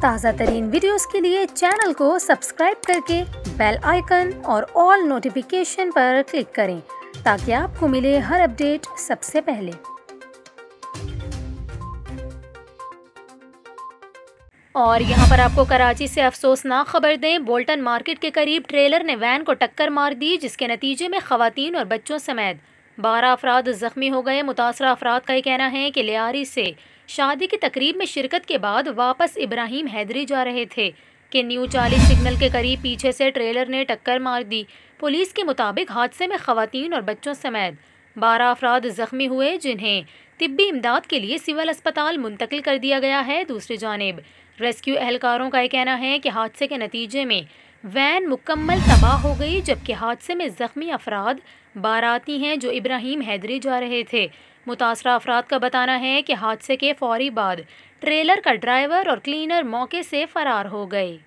ताज़ा तरीन वीडियोस के लिए चैनल को सब्सक्राइब करके बेल आइकन और ऑल नोटिफिकेशन पर क्लिक करें ताकि आपको मिले हर अपडेट सबसे पहले। और यहाँ पर आपको कराची से अफसोसनाक खबर दें, बोल्टन मार्केट के करीब ट्रेलर ने वैन को टक्कर मार दी, जिसके नतीजे में खवातीन और बच्चों समेत 12 अफराद जख्मी हो गए। मुतासरा अफराद का कहना है कि लियारी से शादी की तकरीब में शिरकत के बाद वापस इब्राहिम हैदरी जा रहे थे कि न्यू 40 सिग्नल के करीब पीछे से ट्रेलर ने टक्कर मार दी। पुलिस के मुताबिक हादसे में खवातीन और बच्चों समेत 12 अफराद जख्मी हुए, जिन्हें तिब्बी इमदाद के लिए सिविल अस्पताल मुंतकिल कर दिया गया है। दूसरी जानिब रेस्क्यू एहलकारों का कहना है कि हादसे के नतीजे में वैन मुकम्मल तबाह हो गई, जबकि हादसे में जख्मी अफराद बाराती हैं जो इब्राहिम हैदरी जा रहे थे। मुतासरा अफराद का बताना है कि हादसे के फौरी बाद ट्रेलर का ड्राइवर और क्लीनर मौके से फरार हो गए।